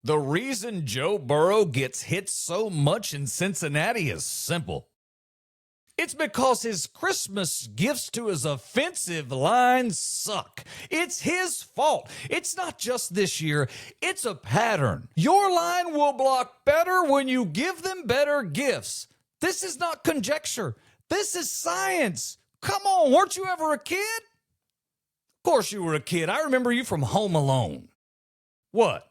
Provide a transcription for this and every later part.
The reason Joe Burrow gets hit so much in Cincinnati is simple. It's because his Christmas gifts to his offensive line suck. It's his fault. It's not just this year. It's a pattern. Your line will block better when you give them better gifts. This is not conjecture. This is science. Come on, weren't you ever a kid? Of course you were a kid. I remember you from Home Alone. What?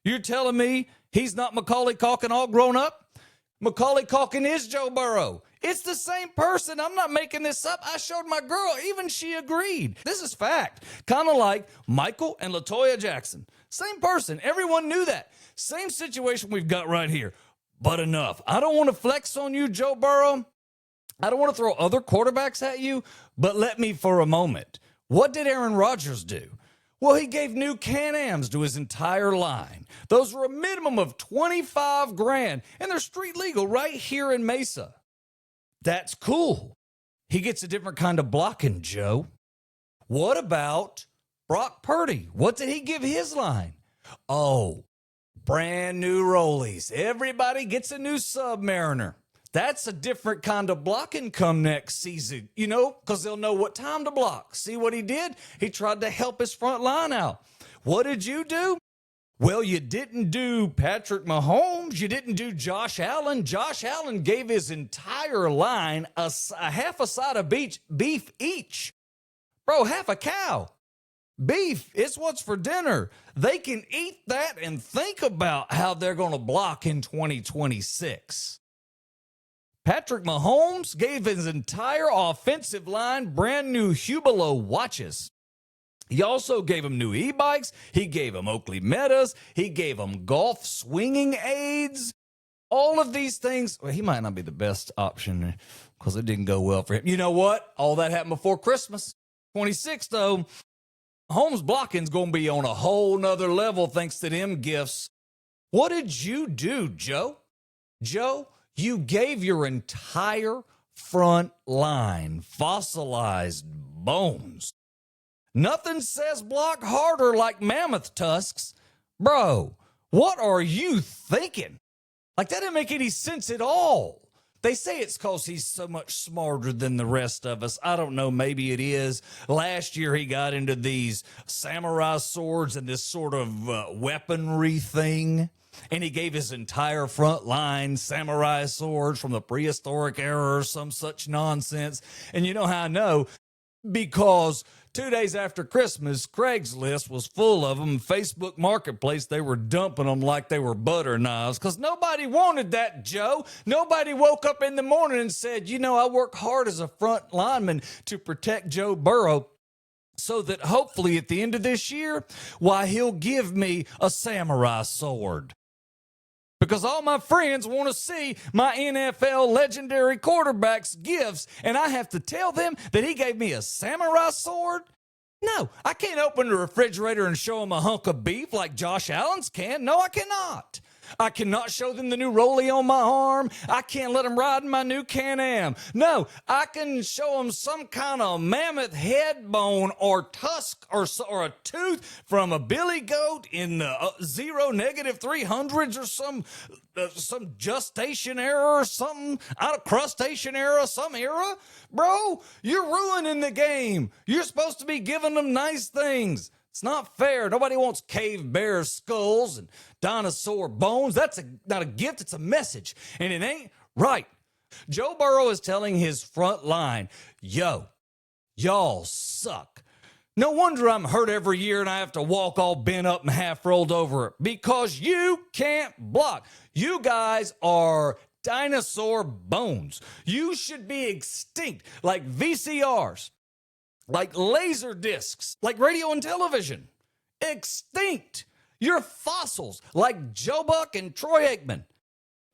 You're telling me he's not Macaulay Culkin all grown up? Macaulay Culkin is Joe Burrow. It's the same person. I'm not making this up. I showed my girl. Even she agreed. This is fact. Kind of like Michael and LaToya Jackson. Same person. Everyone knew that. Same situation we've got right here. But enough. I don't want to flex on you, Joe Burrow. I don't want to throw other quarterbacks at you, but let me for a moment. What did Aaron Rodgers do? Well, he gave new Can-Ams to his entire line. Those were a minimum of $25,000, and they're street legal right here in Mesa. That's cool. He gets a different kind of blocking, Joe. What about Brock Purdy? What did he give his line? Oh, brand new rollies. Everybody gets a new Submariner. That's a different kind of blocking come next season, because they'll know what time to block. See what he did? He tried to help his front line out. What did you do? Well, you didn't do Patrick Mahomes. You didn't do Josh Allen. Josh Allen gave his entire line a half a side of beef each. Bro, half a cow. Beef, it's what's for dinner. They can eat that and think about how they're going to block in 2026. Patrick Mahomes gave his entire offensive line brand new Hublot watches. He also gave him new e-bikes. He gave him Oakley Metas. He gave him golf swinging aids. All of these things. Well, he might not be the best option because it didn't go well for him. You know what? All that happened before Christmas. 26, though. Mahomes blocking's going to be on a whole nother level thanks to them gifts. What did you do, Joe? Joe, you gave your entire front line fossilized bones. Nothing says block harder like mammoth tusks. Bro, what are you thinking? Like, that didn't make any sense at all. They say it's because he's so much smarter than the rest of us. I don't know, maybe it is. Last year he got into these samurai swords and this sort of weaponry thing. And he gave his entire front line samurai swords from the prehistoric era or some such nonsense. And you know how I know? Because 2 days after Christmas, Craigslist was full of them. Facebook Marketplace, they were dumping them like they were butter knives because nobody wanted that, Joe. Nobody woke up in the morning and said, I work hard as a front lineman to protect Joe Burrow so that hopefully at the end of this year, he'll give me a samurai sword. Because all my friends want to see my NFL legendary quarterback's gifts, and I have to tell them that he gave me a samurai sword? No, I can't open the refrigerator and show them a hunk of beef like Josh Allen's can. No, I cannot. I cannot show them the new rollie on my arm. I can't let them ride in my new Can-Am. No, I can show them some kind of mammoth head bone or tusk or a tooth from a billy goat in the 0-300s or some gestation era or something out of crustacean era, some era. Bro, you're ruining the game. You're supposed to be giving them nice things. It's not fair. Nobody wants cave bear skulls and dinosaur bones. That's not a gift, it's a message. And it ain't right. Joe Burrow is telling his front line, y'all suck. No wonder I'm hurt every year and I have to walk all bent up and half rolled over because you can't block. You guys are dinosaur bones. You should be extinct like VCRs. Like laser discs, like radio and television. Extinct. You're fossils, like Joe Buck and Troy Aikman.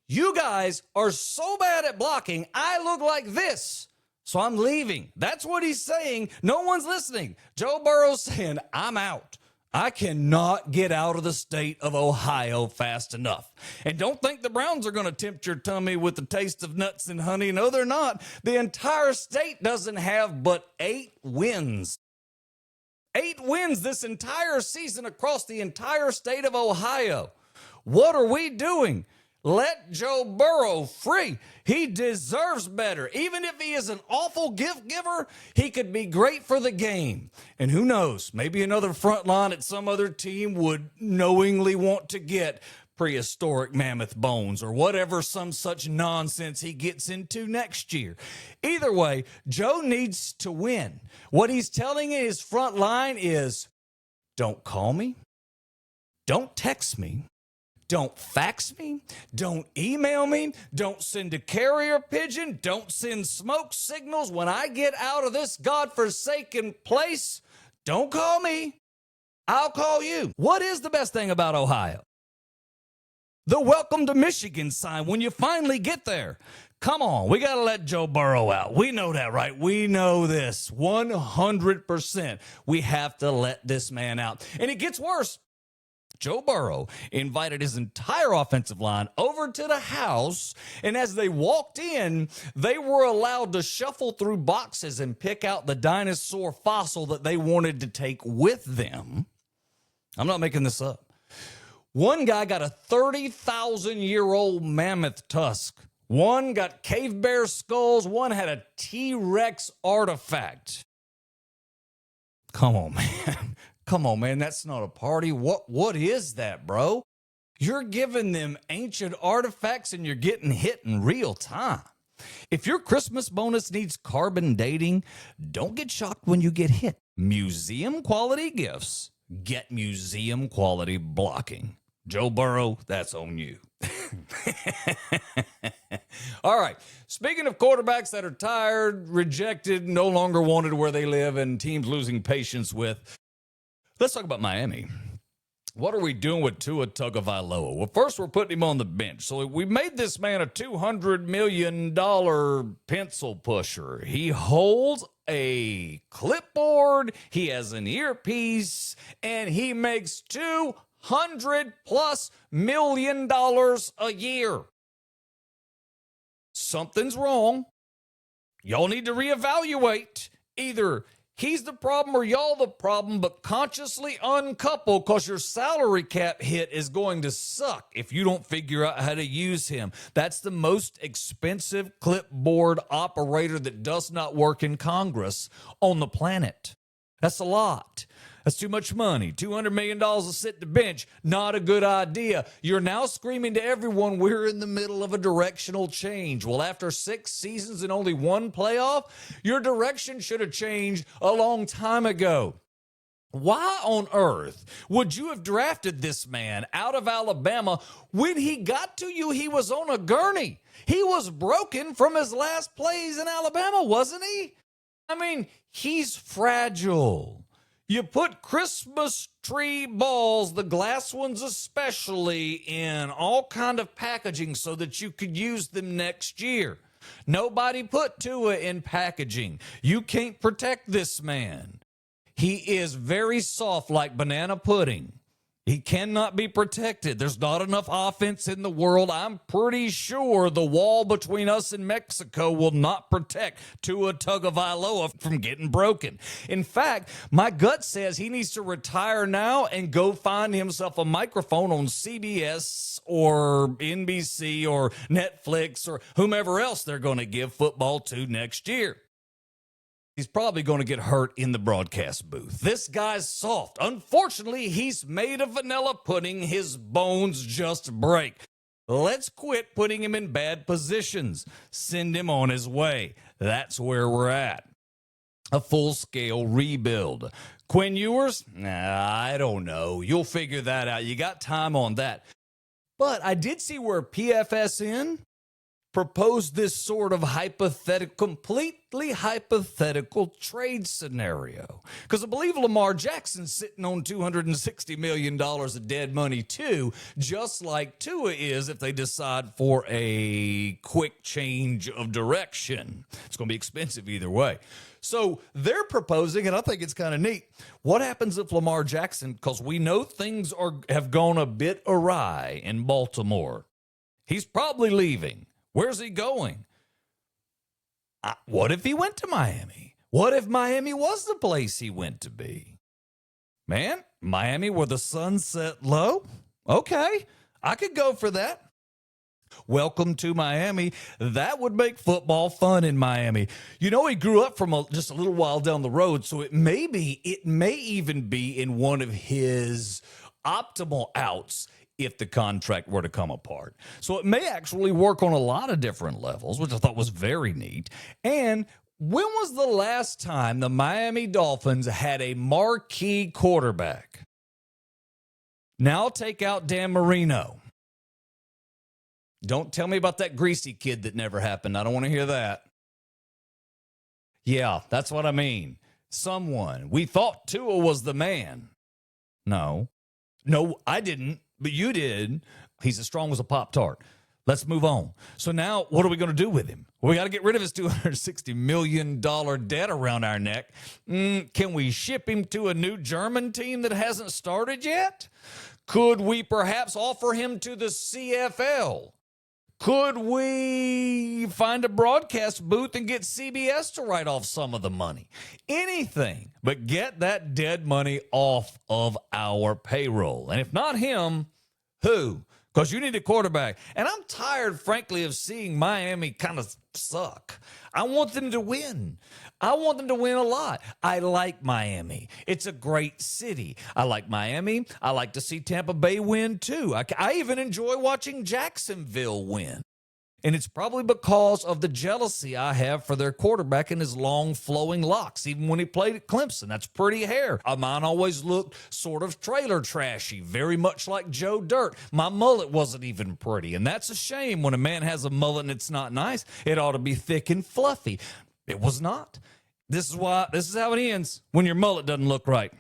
You guys are so bad at blocking, I look like this. So I'm leaving. That's what he's saying. No one's listening. Joe Burrow's saying, I'm out. I cannot get out of the state of Ohio fast enough. And don't think the Browns are going to tempt your tummy with the taste of nuts and honey. No, they're not. The entire state doesn't have but 8 wins. 8 wins this entire season across the entire state of Ohio. What are we doing? Let Joe Burrow free. He deserves better. Even if he is an awful gift giver, he could be great for the game. And who knows, maybe another front line at some other team would knowingly want to get prehistoric mammoth bones or whatever some such nonsense he gets into next year. Either way, Joe needs to win. What he's telling his front line is, don't call me, don't text me, don't fax me, don't email me, don't send a carrier pigeon, don't send smoke signals. When I get out of this godforsaken place, don't call me, I'll call you. What is the best thing about Ohio? The welcome to Michigan sign when you finally get there. Come on, we got to let Joe Burrow out. We know that, right? We know this 100%. We have to let this man out. And it gets worse. Joe Burrow invited his entire offensive line over to the house, and as they walked in, they were allowed to shuffle through boxes and pick out the dinosaur fossil that they wanted to take with them. I'm not making this up. One guy got a 30,000-year-old mammoth tusk. One got cave bear skulls. One had a T-Rex artifact. Come on, man. Come on, man. That's not a party. What is that, bro? You're giving them ancient artifacts and you're getting hit in real time. If your Christmas bonus needs carbon dating, don't get shocked when you get hit. Museum quality gifts get museum quality blocking. Joe Burrow, that's on you. All right. Speaking of quarterbacks that are tired, rejected, no longer wanted where they live, and teams losing patience with, let's talk about Miami. What are we doing with Tua Tagovailoa? Well, first, we're putting him on the bench. So we made this man a $200 million pencil pusher. He holds a clipboard, he has an earpiece, and he makes $200+ million a year. Something's wrong. Y'all need to reevaluate. Either he's the problem or y'all the problem, but consciously uncouple, because your salary cap hit is going to suck if you don't figure out how to use him. That's the most expensive clipboard operator that does not work in Congress on the planet. That's a lot. That's too much money. $200 million to sit the bench, not a good idea. You're now screaming to everyone, we're in the middle of a directional change. Well, after 6 seasons and only 1 playoff, your direction should have changed a long time ago. Why on earth would you have drafted this man out of Alabama? When he got to you, he was on a gurney. He was broken from his last plays in Alabama, wasn't he? I mean, he's fragile. You put Christmas tree balls, the glass ones especially, in all kind of packaging so that you could use them next year. Nobody put Tua in packaging. You can't protect this man. He is very soft like banana pudding. He cannot be protected. There's not enough offense in the world. I'm pretty sure the wall between us and Mexico will not protect Tua Tagovailoa from getting broken. In fact, my gut says he needs to retire now and go find himself a microphone on CBS or NBC or Netflix or whomever else they're going to give football to next year. He's probably going to get hurt in the broadcast booth. This guy's soft. Unfortunately, he's made of vanilla pudding. His bones just break. Let's quit putting him in bad positions. Send him on his way. That's where we're at. A full-scale rebuild. Quinn Ewers? I don't know. You'll figure that out. You got time on that. But I did see where PFSN proposed this sort of completely hypothetical trade scenario. Because I believe Lamar Jackson's sitting on $260 million of dead money too, just like Tua is if they decide for a quick change of direction. It's going to be expensive either way. So they're proposing, and I think it's kind of neat, what happens if Lamar Jackson, because we know things have gone a bit awry in Baltimore. He's probably leaving. Where's he going? What if he went to Miami? What if Miami was the place he went to be? Man, Miami where the sun set low? Okay. I could go for that. Welcome to Miami. That would make football fun in Miami. You know, he grew up from just a little while down the road, so it may even be in one of his optimal outs if the contract were to come apart. So it may actually work on a lot of different levels, which I thought was very neat. And when was the last time the Miami Dolphins had a marquee quarterback? Now take out Dan Marino. Don't tell me about that greasy kid that never happened. I don't want to hear that. Yeah, that's what I mean. Someone. We thought Tua was the man. No, I didn't, but you did. He's as strong as a Pop-Tart. Let's move on. So now what are we going to do with him? Well, we got to get rid of his $260 million debt around our neck. Can we ship him to a new German team that hasn't started yet? Could we perhaps offer him to the CFL? Could we find a broadcast booth and get CBS to write off some of the money? Anything, but get that dead money off of our payroll. And if not him, who? Because you need a quarterback. And I'm tired, frankly, of seeing Miami kind of suck. I want them to win. I want them to win a lot. I like Miami. It's a great city. I like Miami. I like to see Tampa Bay win, too. I even enjoy watching Jacksonville win. And it's probably because of the jealousy I have for their quarterback and his long flowing locks, even when he played at Clemson. That's pretty hair. Mine always looked sort of trailer trashy, very much like Joe Dirt. My mullet wasn't even pretty, and that's a shame when a man has a mullet and it's not nice. It ought to be thick and fluffy. It was not. This is how it ends when your mullet doesn't look right.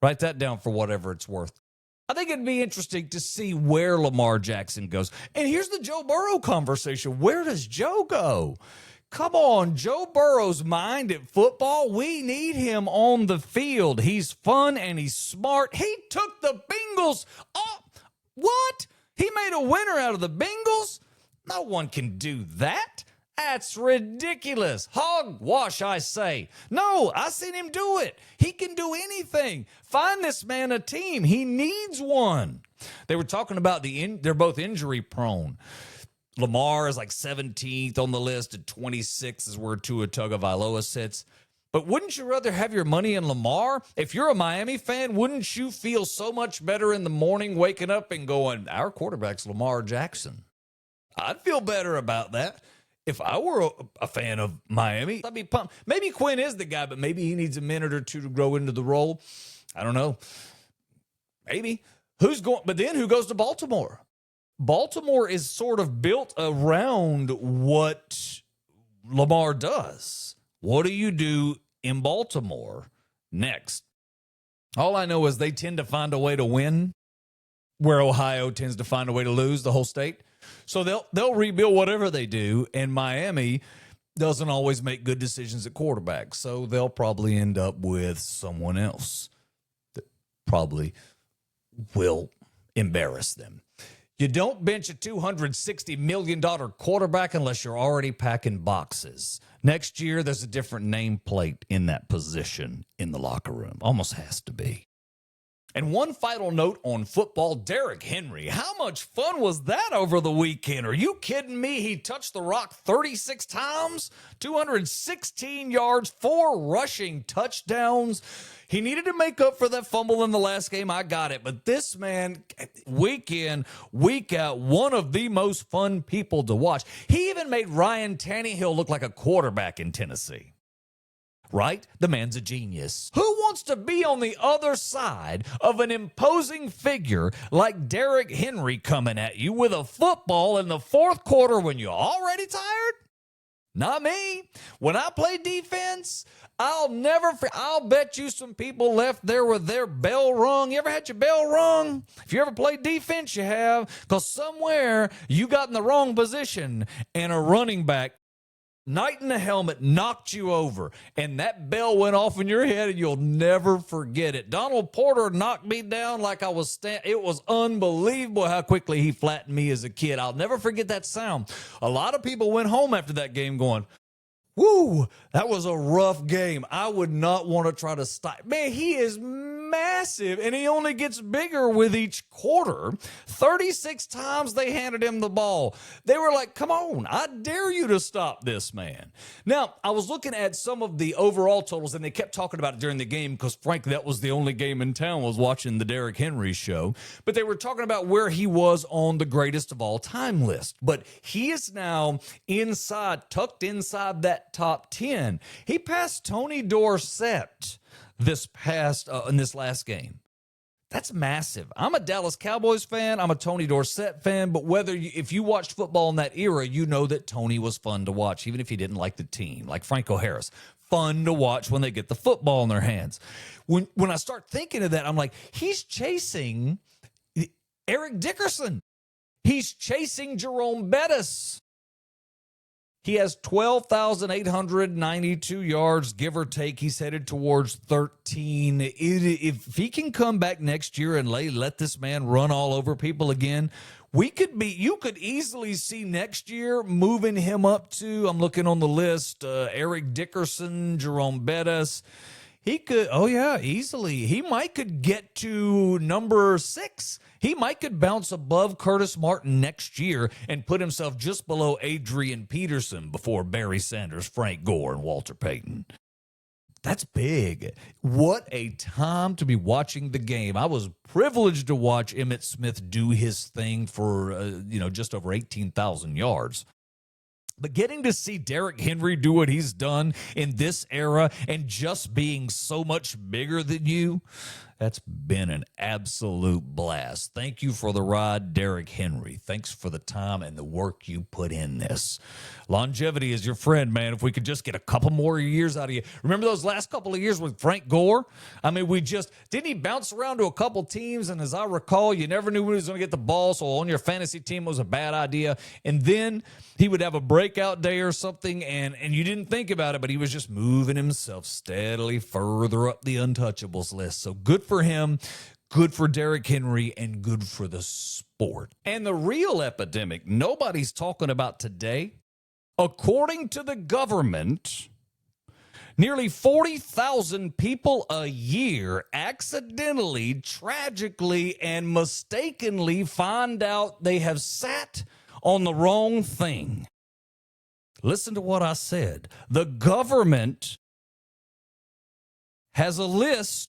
Write that down for whatever it's worth. I think it'd be interesting to see where Lamar Jackson goes. And here's the Joe Burrow conversation. Where does Joe go? Come on, Joe Burrow's mind at football. We need him on the field. He's fun and he's smart. He took the Bengals off. What? He made a winner out of the Bengals? No one can do that. That's ridiculous. Hogwash, I say. No, I seen him do it. He can do anything. Find this man a team. He needs one. They were talking about they're both injury prone. Lamar is like 17th on the list, and 26 is where Tua Tagovailoa sits. But wouldn't you rather have your money in Lamar? If you're a Miami fan, wouldn't you feel so much better in the morning waking up and going, our quarterback's Lamar Jackson? I'd feel better about that. If I were a fan of Miami, I'd be pumped. Maybe Quinn is the guy, but maybe he needs a minute or two to grow into the role. I don't know. Maybe. But then who goes to Baltimore? Baltimore is sort of built around what Lamar does. What do you do in Baltimore next? All I know is they tend to find a way to win, where Ohio tends to find a way to lose, the whole state. So they'll rebuild whatever they do, and Miami doesn't always make good decisions at quarterback. So they'll probably end up with someone else that probably will embarrass them. You don't bench a $260 million quarterback unless you're already packing boxes. Next year, there's a different nameplate in that position in the locker room. Almost has to be. And one final note on football, Derrick Henry. How much fun was that over the weekend? Are you kidding me? He touched the rock 36 times, 216 yards, 4 rushing touchdowns. He needed to make up for that fumble in the last game. I got it. But this man, week in, week out, one of the most fun people to watch. He even made Ryan Tannehill look like a quarterback in Tennessee. Right? The man's a genius. Who wants to be on the other side of an imposing figure like Derrick Henry coming at you with a football in the fourth quarter when you're already tired? Not me. When I play defense, I'll bet you some people left there with their bell rung. You ever had your bell rung? If you ever played defense, you have, because somewhere you got in the wrong position and a running back, night in the helmet, knocked you over, and that bell went off in your head, and you'll never forget it. Donald Porter knocked me down like I was it was unbelievable how quickly he flattened me as a kid. I'll never forget that sound. A lot of people went home after that game going, woo, that was a rough game. I would not want to try to stop. Man, he is massive, and he only gets bigger with each quarter. 36 times they handed him the ball. They were like, come on, I dare you to stop this man. Now, I was looking at some of the overall totals, and they kept talking about it during the game because, frankly, that was the only game in town. I was watching the Derrick Henry show. But they were talking about where he was on the greatest of all time list. But he is now tucked inside that top 10. He passed Tony Dorsett in this last game. That's massive. I'm a Dallas Cowboys fan. I'm a Tony Dorsett fan. But if you watched football in that era, you know that Tony was fun to watch, even if you didn't like the team, like Franco Harris. Fun to watch when they get the football in their hands. When I start thinking of that, I'm like, he's chasing Eric Dickerson. He's chasing Jerome Bettis. He has 12,892 yards, give or take. He's headed towards 13. If he can come back next year and let this man run all over people again, you could easily see next year moving him up to, I'm looking on the list, Eric Dickerson, Jerome Bettis. He could, easily. He could get to number 6. He could bounce above Curtis Martin next year and put himself just below Adrian Peterson before Barry Sanders, Frank Gore, and Walter Payton. That's big. What a time to be watching the game. I was privileged to watch Emmitt Smith do his thing for, just over 18,000 yards. But getting to see Derrick Henry do what he's done in this era and just being so much bigger than you, that's been an absolute blast. Thank you for the ride, Derrick Henry. Thanks for the time and the work you put in this. Longevity is your friend, man. If we could just get a couple more years out of you. Remember those last couple of years with Frank Gore? I mean, didn't he bounce around to a couple teams? And as I recall, you never knew when he was going to get the ball. So on your fantasy team, it was a bad idea. And then he would have a breakout day or something, and you didn't think about it, but he was just moving himself steadily further up the untouchables list. So good for him, good for Derrick Henry, and good for the sport. And the real epidemic nobody's talking about today, according to the government, nearly 40,000 people a year accidentally, tragically, and mistakenly find out they have sat on the wrong thing. Listen to what I said. The government has a list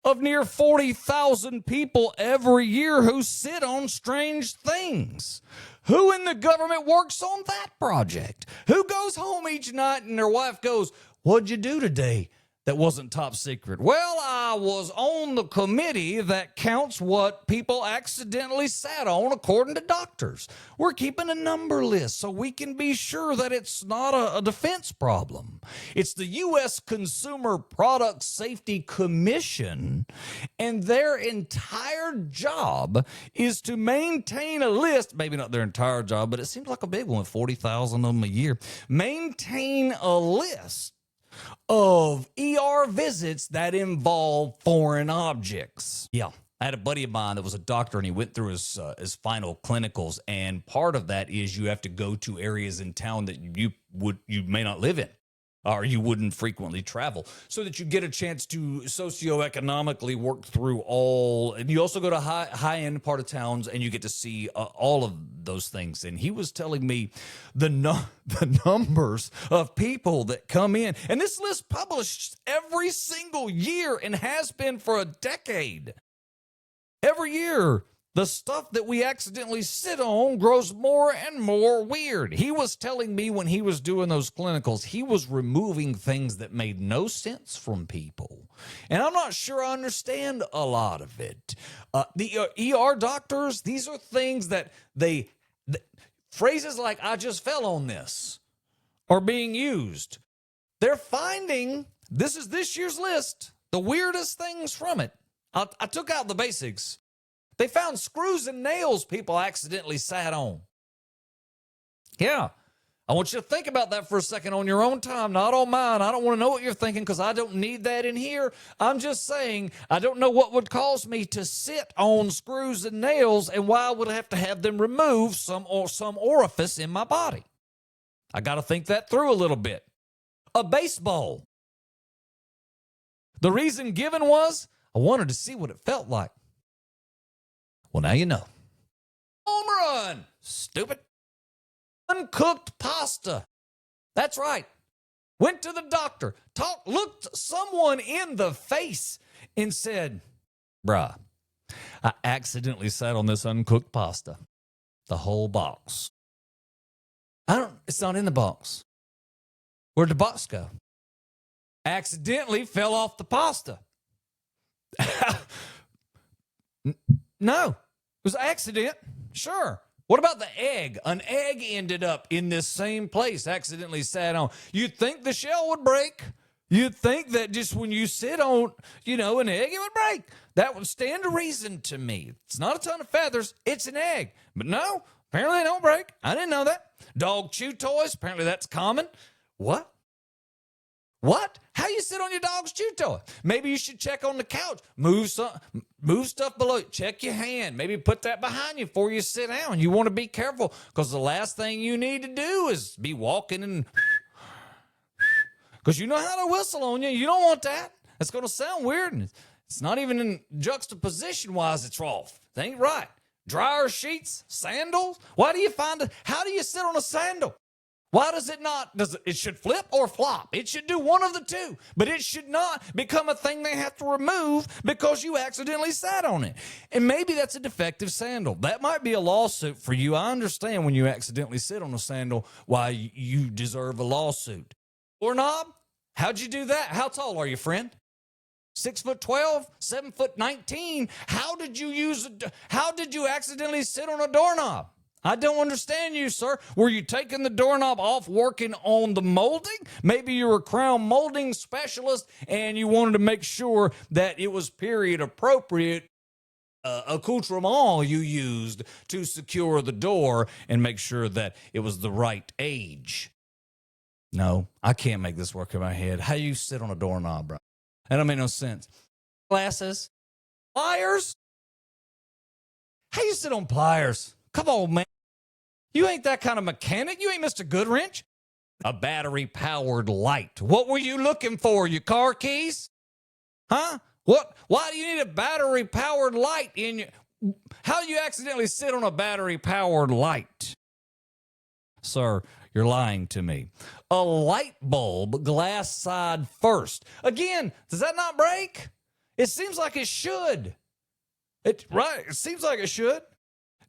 of near 40,000 people every year who sit on strange things. Who in the government works on that project? Who goes home each night and their wife goes, "What'd you do today that wasn't top secret?" "Well, I was on the committee that counts what people accidentally sat on according to doctors. We're keeping a number list so we can be sure that it's not a defense problem." It's the U.S. Consumer Product Safety Commission, and their entire job is to maintain a list, maybe not their entire job, but it seems like a big one, 40,000 of them a year. Maintain a list of ER visits that involve foreign objects. Yeah, I had a buddy of mine that was a doctor, and he went through his final clinicals, and part of that is you have to go to areas in town that you may not live in, or you wouldn't frequently travel, so that you get a chance to socioeconomically work through all. And you also go to high-end part of towns, and you get to see all of those things. And he was telling me the numbers of people that come in. And this list published every single year and has been for a decade. Every year, the stuff that we accidentally sit on grows more and more weird. He was telling me when he was doing those clinicals, he was removing things that made no sense from people. And I'm not sure I understand a lot of it. The ER doctors, these are things that phrases like "I just fell on this" are being used. They're finding, this is this year's list, the weirdest things from it. I took out the basics. They found screws and nails people accidentally sat on. Yeah. I want you to think about that for a second on your own time, not on mine. I don't want to know what you're thinking because I don't need that in here. I'm just saying I don't know what would cause me to sit on screws and nails and why I would have to have them remove some orifice in my body. I got to think that through a little bit. A baseball. The reason given was, I wanted to see what it felt like. Well, now you know. Home run, stupid. Uncooked pasta. That's right. Went to the doctor, looked someone in the face and said, bruh, I accidentally sat on this uncooked pasta. The whole box. It's not in the box. Where'd the box go? Accidentally fell off the pasta. No, it was an accident. Sure. What about the egg? An egg ended up in this same place, accidentally sat on. You'd think the shell would break. You'd think that just when you sit on, an egg, it would break. That would stand to reason to me. It's not a ton of feathers. It's an egg. But no, apparently they don't break. I didn't know that. Dog chew toys, apparently that's common. What? How you sit on your dog's chew toy? Maybe you should check on the couch. Move stuff below. Check your hand. Maybe put that behind you before you sit down. You want to be careful because the last thing you need to do is be walking and because you know how to whistle on you. You don't want that. It's going to sound weird. And it's not even in juxtaposition wise. It's off. It ain't right. Dryer sheets, sandals. How do you sit on a sandal? Why does it not? It should flip or flop. It should do one of the two, but it should not become a thing they have to remove because you accidentally sat on it. And maybe that's a defective sandal. That might be a lawsuit for you. I understand when you accidentally sit on a sandal, why you deserve a lawsuit. Doorknob? How'd you do that? How tall are you, friend? 6'12", 7'19". How did you accidentally sit on a doorknob? I don't understand you, sir. Were you taking the doorknob off working on the molding? Maybe you're a crown molding specialist and you wanted to make sure that it was period appropriate accoutrement you used to secure the door and make sure that it was the right age. No, I can't make this work in my head. How you sit on a doorknob, bro? That don't make no sense. Glasses, pliers. How you sit on pliers? Come on, man. You ain't that kind of mechanic. You ain't Mr. Goodwrench. A battery-powered light. What were you looking for? Your car keys? Huh? What? Why do you need a battery-powered light in your... How do you accidentally sit on a battery-powered light? Sir, you're lying to me. A light bulb, glass side first. Again, does that not break? It seems like it should. It seems like it should.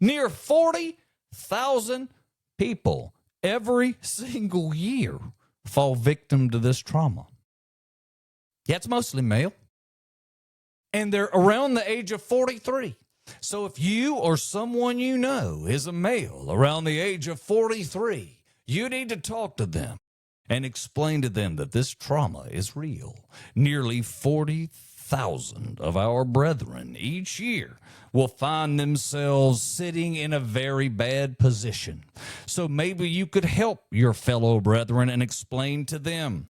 Near 40,000 people every single year fall victim to this trauma. Yeah, it's mostly male. And they're around the age of 43. So if you or someone you know is a male around the age of 43, you need to talk to them and explain to them that this trauma is real. Nearly 40,000 of our brethren each year will find themselves sitting in a very bad position. So maybe you could help your fellow brethren and explain to them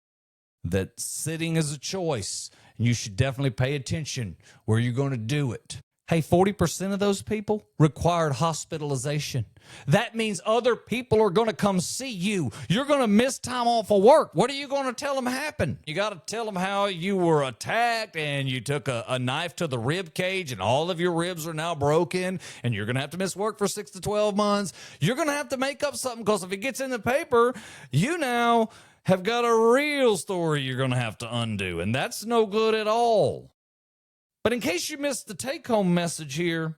that sitting is a choice. And you should definitely pay attention where you're going to do it. Hey, 40% of those people required hospitalization. That means other people are going to come see you. You're going to miss time off of work. What are you going to tell them happened? You got to tell them how you were attacked and you took a knife to the rib cage and all of your ribs are now broken and you're going to have to miss work for 6 to 12 months. You're going to have to make up something because if it gets in the paper, you now have got a real story you're going to have to undo, and that's no good at all. But in case you missed the take-home message here,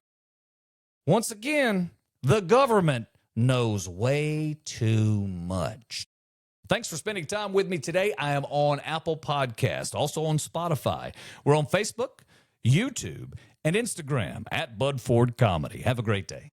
once again, the government knows way too much. Thanks for spending time with me today. I am on Apple Podcast, also on Spotify. We're on Facebook, YouTube, and Instagram at Bud Ford Comedy. Have a great day.